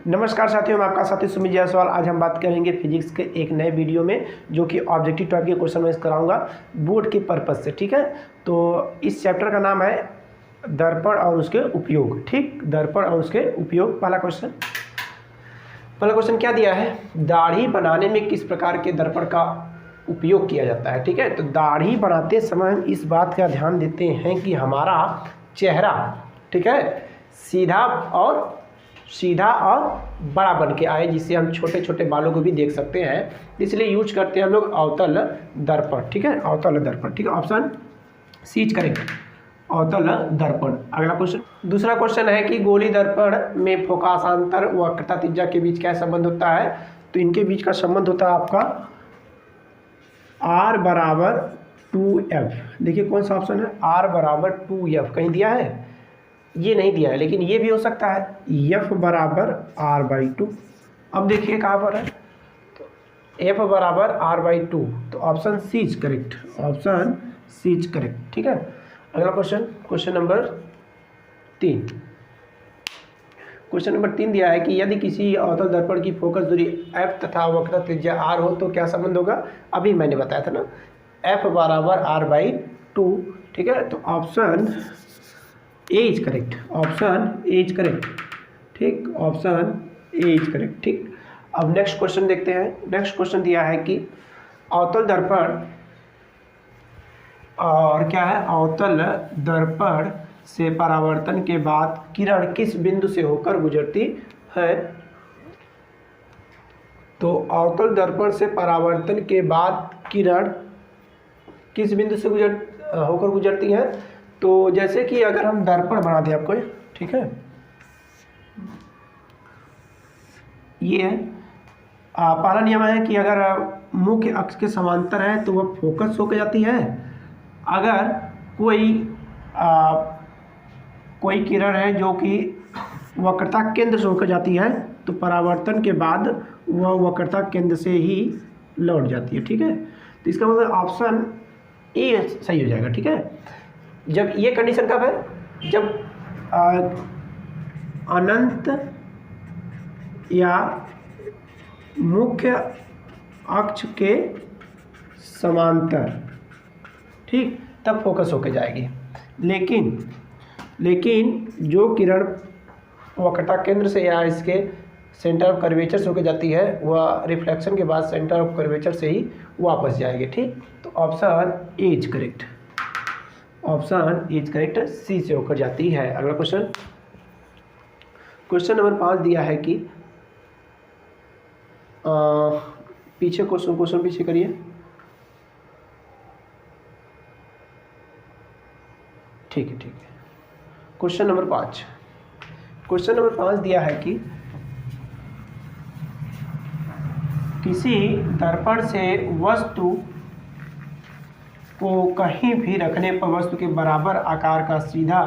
नमस्कार साथियों, मैं आपका साथी सुमित जायसवाल। आज हम बात करेंगे फिजिक्स के एक नए वीडियो में, जो कि ऑब्जेक्टिव टाइप के क्वेश्चन मैं कराऊंगा बोर्ड के पर्पज़ से। ठीक है, तो इस चैप्टर का नाम है दर्पण और उसके उपयोग। ठीक, दर्पण और उसके उपयोग। पहला क्वेश्चन क्या दिया है, दाढ़ी बनाने में किस प्रकार के दर्पण का उपयोग किया जाता है। ठीक है, तो दाढ़ी बनाते समय हम इस बात का ध्यान देते हैं कि हमारा चेहरा, ठीक है, सीधा और बड़ा बन के आए, जिससे हम छोटे छोटे बालों को भी देख सकते हैं। इसलिए यूज करते हैं हम लोग अवतल दर्पण। ठीक है, अवतल दर्पण। ठीक है, ऑप्शन सी इज करेक्ट, अवतल दर्पण। अगला क्वेश्चन, दूसरा क्वेश्चन है कि गोली दर्पण में फोकासांतर वक्रता त्रिज्या के बीच क्या संबंध होता है। तो इनके बीच का संबंध होता है आपका R बराबर 2F। देखिए कौन सा ऑप्शन है, R बराबर 2F। कहीं दिया है, ये नहीं दिया है, लेकिन ये भी हो सकता है F बराबर R/2। अब देखिए कहाँ पर है, तो F बराबर R/2, तो option C is correct, option C is correct. ठीक है, अगला question, question number 3। Question number 3 दिया है कि यदि किसी अवतल दर्पण की फोकस दूरी F तथा वक्रता त्रिज्या R हो तो क्या संबंध होगा। अभी मैंने बताया था ना, F बराबर R/2। ठीक है, तो option a is correct, option a is correct. ठीक, ऑप्शन ए इज करेक्ट। ठीक, अब नेक्स्ट क्वेश्चन देखते हैं। नेक्स्ट क्वेश्चन दिया है कि अवतल दर्पण और क्या है, अवतल दर्पण से परावर्तन के बाद किरण किस बिंदु से होकर गुजरती है। तो अवतल दर्पण से परावर्तन के बाद किरण किस बिंदु से होकर गुजरती है। तो जैसे कि अगर हम दर्पण बना दें आपको, ठीक है, ये है पहला नियम है कि अगर मुख्य अक्ष के समांतर है तो वह फोकस होकर जाती है। अगर कोई किरण है जो कि वक्रता केंद्र से होकर जाती है तो परावर्तन के बाद वह वक्रता केंद्र से ही लौट जाती है। ठीक है, तो इसका मतलब ऑप्शन ए सही हो जाएगा। ठीक है, जब ये कंडीशन कब है, जब अनंत या मुख्य अक्ष के समांतर, ठीक, तब फोकस होकर जाएगी। लेकिन जो किरण वक्रता केंद्र से या इसके सेंटर ऑफ कर्वेचर से होकर जाती है वह रिफ्लेक्शन के बाद सेंटर ऑफ कर्वेचर से ही वापस जाएगी। ठीक, तो option a is correct, option is correct, c से होकर जाती है। अगला क्वेश्चन, क्वेश्चन नंबर 5 दिया है कि पीछे क्वेश्चन पीछे करिए। ठीक है, क्वेश्चन नंबर 5। क्वेश्चन नंबर 5 दिया है कि किसी दर्पण से वस्तु को कहीं भी रखने पर वस्तु के बराबर आकार का सीधा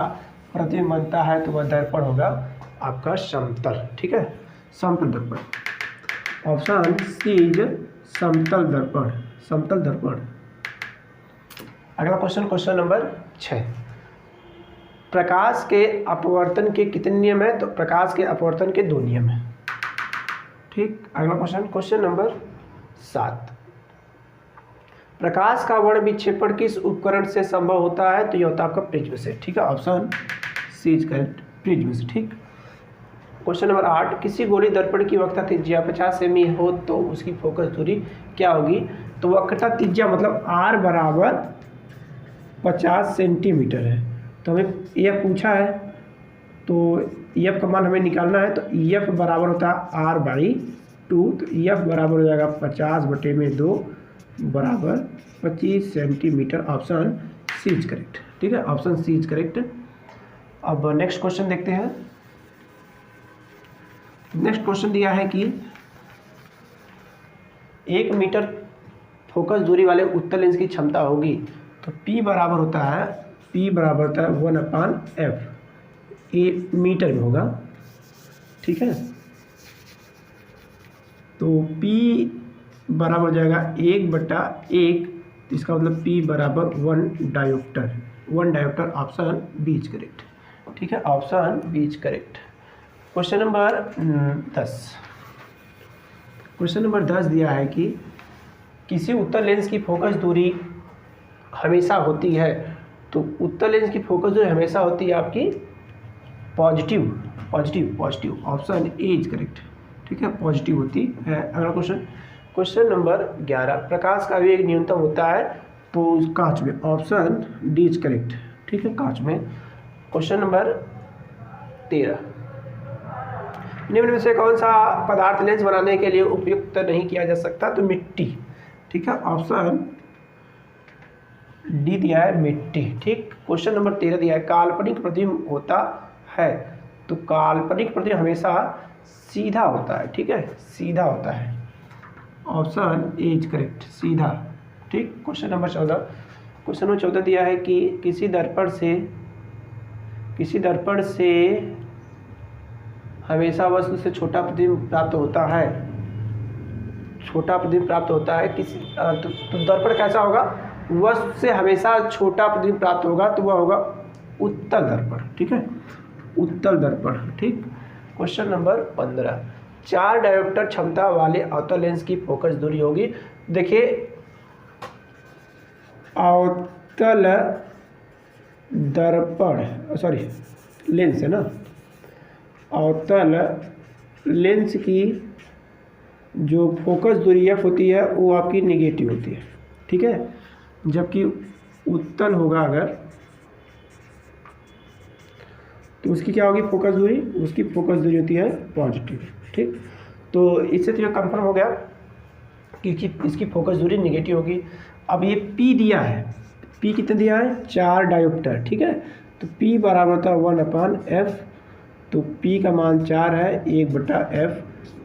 प्रतिबिंब बनता है तो वह दर्पण होगा आपका समतल। ठीक है, समतल दर्पण, ऑप्शन सी इज समतल दर्पण, समतल दर्पण। अगला क्वेश्चन, क्वेश्चन नंबर 6। प्रकाश के अपवर्तन के कितने नियम है। तो प्रकाश के अपवर्तन के 2 नियम है। ठीक, अगला क्वेश्चन, क्वेश्चन नंबर 7। प्रकाश का वर्ण विक्षेपण किस उपकरण से संभव होता है। तो यह होता है आपका प्रिज्म से। ठीक है, option C is correct, prism से। ठीक, क्वेश्चन नंबर 8। किसी गोली दर्पण की वक्रता त्रिज्या 50 सेमी हो तो उसकी फोकस दूरी क्या होगी। तो वक्रता त्रिज्या मतलब R बराबर 50 सेंटीमीटर है। तो हमें यह पूछा है, तो F का मान हमें निकालना है। तो F बराबर होता है R/2, तो F बराबर हो जाएगा 50/2 बराबर 25 centimetre. Option C is correct. ठीक है, ऑप्शन सी इज करेक्ट। अब नेक्स्ट क्वेश्चन देखते हैं। नेक्स्ट क्वेश्चन दिया है कि 1 मीटर फोकस दूरी वाले उत्तल लेंस की क्षमता होगी। तो P बराबर होता है 1/f, ये मीटर में होगा। ठीक है, तो P बराबर हो जाएगा 1/1, तो इसका मतलब P बराबर 1 dioptre. Option B is correct. ठीक है, option B is correct. Question number 10। Question number 10 दिया है कि किसी उत्तल लेंस की फोकस दूरी हमेशा होती है, तो उत्तल लेंस की फोकस दूरी हमेशा होती है आपकी positive positive positive, option a is correct. ठीक है, पॉजिटिव होती है। अगला क्वेश्चन, क्वेश्चन नंबर 11, प्रकाश का वेग न्यूनतम होता है तो कांच में, ऑप्शन डी इज करेक्ट। ठीक है, कांच में। क्वेश्चन नंबर 13, निम्न में से कौन सा पदार्थ लेंस बनाने के लिए उपयुक्त नहीं किया जा सकता, तो मिट्टी। ठीक है, ऑप्शन डी दिया है मिट्टी। ठीक, क्वेश्चन नंबर 13 दिया है काल्पनिक प्रतिबिंब होता है, तो काल्पनिक प्रतिबिंब हमेशा सीधा होता है। ठीक है, सीधा होता है, ऑप्शन ए इज करेक्ट, सीधा। ठीक, क्वेश्चन नंबर 14, क्वेश्चन नंबर 14 दिया है कि किसी दर्पण से हमेशा वस्तु से छोटा प्रतिबिंब प्राप्त होता है, छोटा प्रतिबिंब प्राप्त होता है। किसी तो दर्पण कैसा होगा, वस्तु से हमेशा छोटा प्रतिबिंब प्राप्त होगा, तो वह होगा उत्तल दर्पण। ठीक है, उत्तल दर्पण। ठीक, क्वेश्चन नंबर 15, 4 डायोप्टर क्षमता वाले अवतल लेंस की फोकस दूरी होगी। देखिए, अवतल दर्पण सॉरी लेंस है ना, अवतल लेंस की जो फोकस दूरी एफ होती है वो आपकी निगेटिव होती है। ठीक है, जबकि उत्तल होगा अगर, तो उसकी क्या होगी फोकस दूरी, उसकी फोकस दूरी होती है पॉजिटिव। ठीक, तो इससे तो कंफर्म हो गया कि इसकी फोकस दूरी निगेटिव होगी। अब ये P दिया है, P कितना दिया है, 4 डायोप्टर। ठीक है, तो P बराबर होता है 1/f, तो P का मान 4 है, 1/f,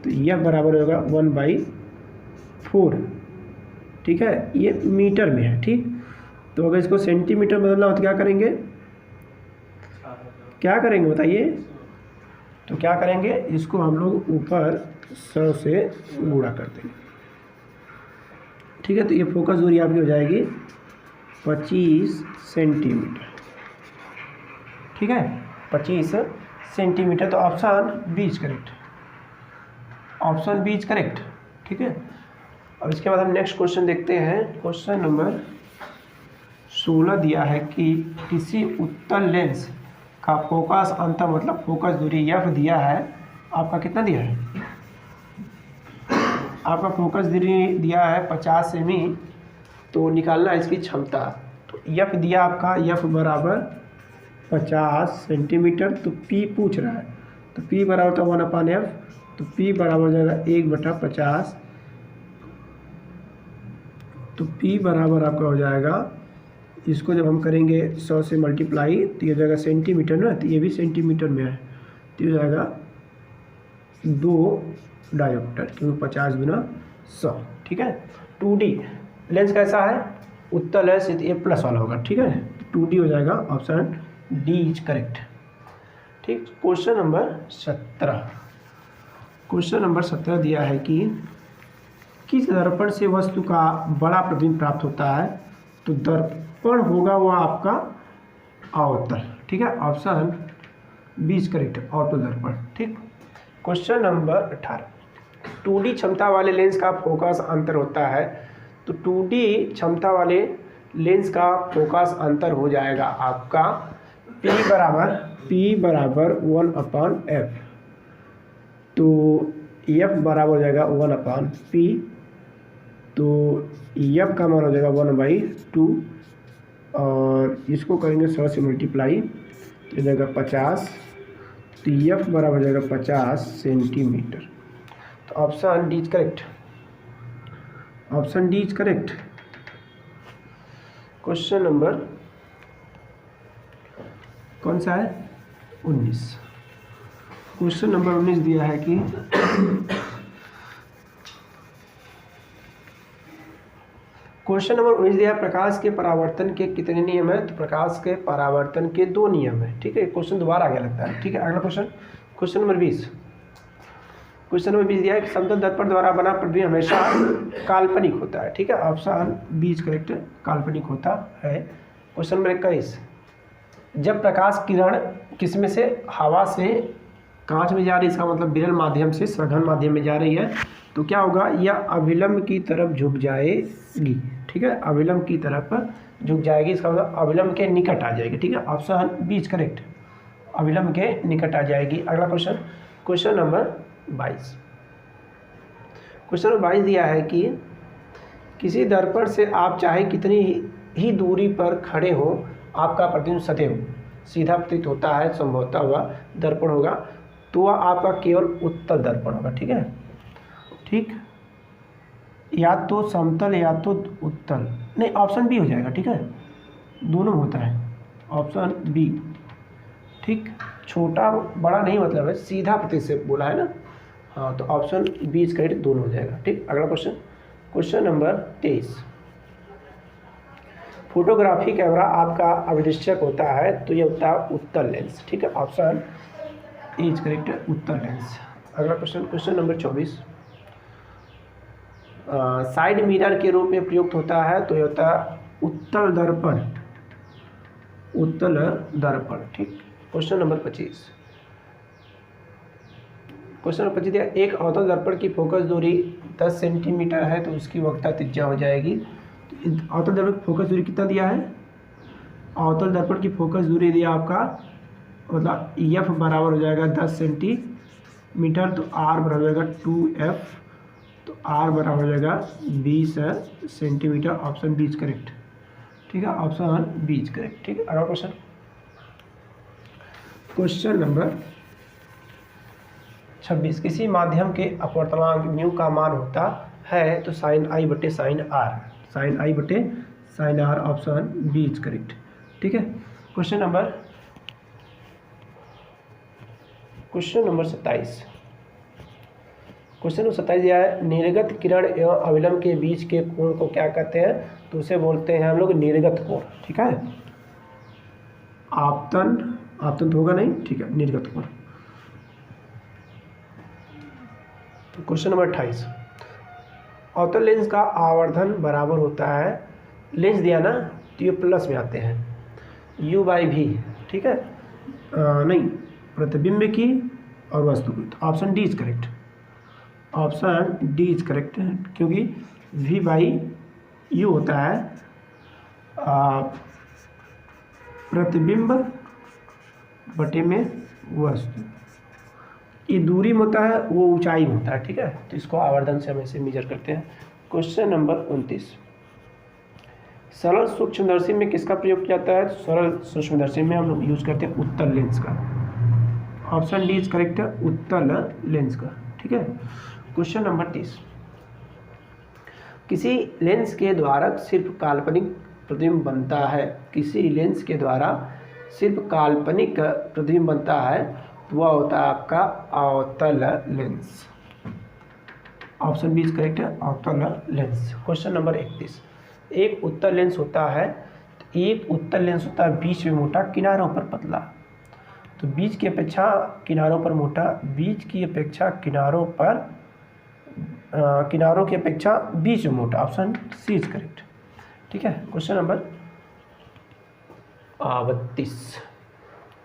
तो यह बराबर होगा 1/4। ठीक है, ये मीटर में है। ठीक, तो अगर इसको सेंटीमीटर बदलना हो तो क्या करेंगे, क्या करेंगे बताइए, तो क्या करेंगे, इसको हम लोग ऊपर 100 से गुणा कर देंगे। ठीक है, तो ये फोकस दूरी आपकी हो जाएगी 25 सेंटीमीटर। ठीक है, 25 सेंटीमीटर, तो option B is correct, option B is correct. ठीक है, अब इसके बाद हम नेक्स्ट क्वेश्चन देखते हैं। क्वेश्चन नंबर 16 दिया है कि किसी उत्तल लेंस का फोकस अंतर मतलब फोकस दूरी एफ दिया है, आपका कितना दिया है, आपका फोकस दूरी दिया है 50 सेमी, तो निकालना है इसकी क्षमता। तो एफ दिया आपका, एफ बराबर 50 सेंटीमीटर, तो पी पूछ रहा है, तो पी बराबर होता है 1/f, तो पी बराबर हो जाएगा 1/50, तो पी बराबर आपका हो जाएगा, इसको जब हम करेंगे 100 से मल्टीप्लाई तो ये हो जाएगा सेंटीमीटर ना, तो ये भी सेंटीमीटर में है, तो ये हो जाएगा 2 डायोप्टर, क्योंकि 50 गुना 100। ठीक है, 2D लेंस कैसा है, उत्तल है, सिर्फ ये प्लस वाला होगा। ठीक है, 2D हो जाएगा, ऑप्शन डी इज करेक्ट। ठीक, क्वेश्चन नंबर 17, क्वेश्चन नंबर 17 दिया है कि किस दर्पण से वस्तु का बड़ा प्रतिबिंब प्राप्त होता है, तो दर्पण होगा वो आपका अवतल। ठीक है, ऑप्शन बी इज करेक्ट, अवतल दर्पण। ठीक, क्वेश्चन नंबर 18, 2D क्षमता वाले लेंस का फोकस अंतर होता है, तो 2D क्षमता वाले लेंस का फोकस अंतर हो जाएगा आपका P बराबर 1/f, तो F बराबर हो जाएगा 1/p, तो F का मान हो जाएगा 1/2, और इसको करेंगे 100 से मल्टीप्लाई तो हो जाएगा 50, तो F बराबर हो जाएगा 50 सेंटीमीटर, तो option D is correct, option D is correct. Question number कौन सा है, 19, क्वेश्चन नंबर 19 दिया है कि क्वेश्चन नंबर 19 दिया है प्रकाश के परावर्तन के कितने नियम है, तो प्रकाश के परावर्तन के 2 नियम है। ठीक है, क्वेश्चन दोबारा आ गया लगता है। ठीक है, अगला question, question number 20, question number 20 दिया है कि समतल दर्पण द्वारा बना प्रतिबिंब हमेशा काल्पनिक होता है। ठीक है, ऑप्शन बी इज करेक्ट, काल्पनिक होता है। क्वेश्चन नंबर 21, जब प्रकाश किरण किसमें से, हवा से कांच में जा रही है, इसका मतलब विरल माध्यम से सघन माध्यम में जा रही है, तो क्या होगा, यह अविलंब की तरफ झुक जाएगी। ठीक है, अविलंब की तरफ झुक जाएगी, इसका मतलब अविलंब के निकट आ जाएगी। ठीक है, ऑप्शन बी इज करेक्ट, अविलंब के निकट आ जाएगी। अगला question, question number 22। Question number 22 दिया है कि किसी दर्पण से आप चाहे कितनी ही दूरी पर खड़े हो, आपका प्रतिबिंब सदैव सीधा प्रतीत होता है, संभवतः वह दर्पण होगा, तो वह आपका केवल उत्तल दर्पण होगा। ठीक है, ठीक, या तो समतल या तो उत्तल, नहीं ऑप्शन बी हो जाएगा। ठीक है, दोनों होता है, ऑप्शन बी। ठीक, छोटा बड़ा नहीं मतलब है, सीधा प्रतीत से बोला है ना, हाँ, तो ऑप्शन बी इज करेक्ट, दोनों हो जाएगा। ठीक, अगला question, question number 23। Photography camera आपका अभिदृश्यक होता है, तो ये होता है उत्तल लेंस। ठीक है, ऑप्शन ए इज करेक्ट, उत्तल लेंस। अगला question, question number 24। Side mirror के रूप में प्रयुक्त होता है, तो ये होता है उत्तल दर्पण, उत्तल दर्पण। ठीक, क्वेश्चन नंबर 25। क्वेश्चन नंबर 25 दिया, एक अवतल दर्पण की फोकस दूरी 10 सेंटीमीटर है, तो उसकी वक्रता त्रिज्या हो जाएगी। अवतल दर्पण की फोकस दूरी कितना दिया है, अवतल दर्पण की फोकस दूरी दिया आपका, मतलब एफ बराबर हो जाएगा 10 सेंटीमीटर, तो आर बराबर हो जाएगा 2f, तो आर बराबर हो जाएगा 20 centimetre. Option B is correct. ठीक है, ऑप्शन बी इज करेक्ट। ठीक है, अगला क्वेश्चन, क्वेश्चन नंबर 26। किसी माध्यम के अपवर्तनांक म्यू का मान होता है, तो साइन आई बटे साइन आर, साइन आई बटे sine R, option B is correct. ठीक है, क्वेश्चन नंबर 27। क्वेश्चन नंबर 27 दिया है, निर्गत किरण एवं अविलंब के बीच के कोण को क्या कहते हैं, तो उसे बोलते हैं हम लोग निर्गत कोण। ठीक है, आपतन, आपतन तो होगा नहीं, ठीक है, निर्गत कोण। Question number 28। अवतल लेंस का आवर्धन बराबर होता है, लेंस दिया ना तो ये प्लस में आते हैं, u/v। ठीक है, नहीं, प्रतिबिंब की और वस्तु की, तो option D is correct, option D is correct, क्योंकि v/u होता है प्रतिबिंब बटे में वस्तु, ये दूरी में होता है, वो ऊंचाई में होता है। ठीक है, तो इसको आवर्धन से हम ऐसे मेजर करते हैं। Question number 29। सरल सूक्ष्मदर्शी में किसका प्रयोग किया जाता है, सरल सूक्ष्मदर्शी में हम लोग यूज करते हैं उत्तल लेंस का, ऑप्शन डी इज करेक्ट, उत्तल लेंस का। ठीक है, क्वेश्चन नंबर 30। किसी लेंस के द्वारा सिर्फ काल्पनिक प्रतिबिंब बनता है, किसी लेंस के द्वारा सिर्फ काल्पनिक प्रतिबिंब बनता है, तो वह होता है आपका अवतल lens, option B is correct है, अवतल लेंस। Question number 31। एक उत्तल लेंस होता है, तो एक उत्तल लेंस होता है बीच में मोटा, किनारों पर पतला, तो बीच की अपेक्षा किनारों पर मोटा, बीच की अपेक्षा किनारों पर किनारों की अपेक्षा बीच में मोटा, ऑप्शन सी इज करेक्ट। ठीक है, क्वेश्चन नंबर 32।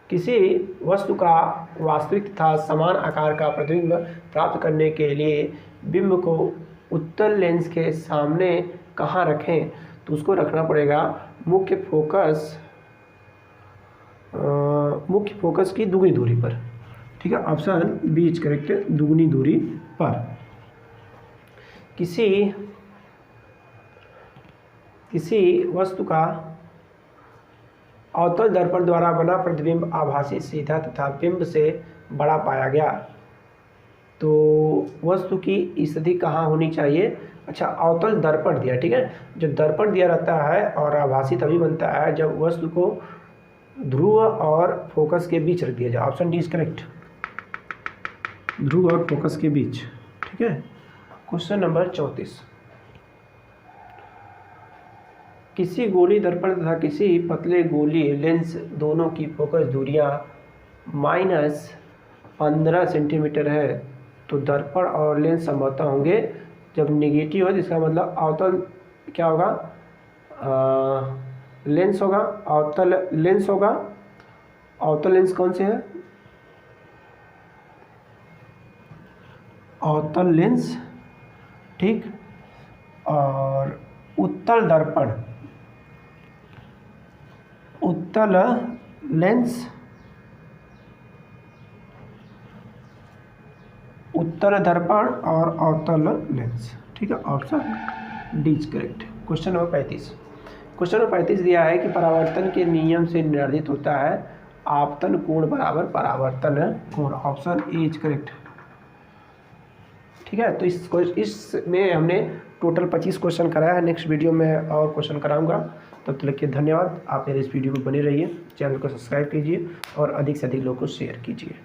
किसी वस्तु का वास्तविक तथा समान आकार का प्रतिबिंब प्राप्त करने के लिए बिंब को उत्तल लेंस के सामने कहाँ रखें, तो उसको रखना पड़ेगा मुख्य फोकस की दुगनी दूरी पर। ठीक है, ऑप्शन बी इज करेक्ट, दुगनी दूरी पर। किसी वस्तु का अवतल दर्पण द्वारा बना प्रतिबिंब आभासी, सीधा तथा बिंब से बड़ा पाया गया, तो वस्तु की स्थिति कहाँ होनी चाहिए। अच्छा, अवतल दर्पण दिया, ठीक है, जो दर्पण दिया रहता है और आभासी तभी बनता है जब वस्तु को ध्रुव और फोकस के बीच रख दिया जाए, ऑप्शन डी इज करेक्ट, ध्रुव और फोकस के बीच। ठीक है, क्वेश्चन नंबर 34। किसी गोली दर्पण तथा किसी पतले गोली लेंस दोनों की फोकस दूरियां -15 सेंटीमीटर है, तो दर्पण और लेंस संभवतः होंगे जब निगेटिव है, जिसका मतलब अवतल क्या होगा, लेंस होगा, अवतल लेंस होगा। अवतल लेंस कौन से है, अवतल लेंस, ठीक, और उत्तल दर्पण, उत्तल लेंस, उत्तल दर्पण और अवतल लेंस, ठीक है, option D is correct. Question number 35, question number 35 दिया है कि परावर्तन के नियम से निर्धारित होता है आपतन कोण बराबर परावर्तन कोण, ऑप्शन ए इज करेक्ट, ठीक है। तो इसमें हमने टोटल 25 क्वेश्चन कराया है। नेक्स्ट वीडियो में और क्वेश्चन कराऊंगा। तब तक के धन्यवाद। आप मेरे इस वीडियो में बने रहिए, चैनल को सब्सक्राइब कीजिए और अधिक से अधिक लोगों को शेयर कीजिए।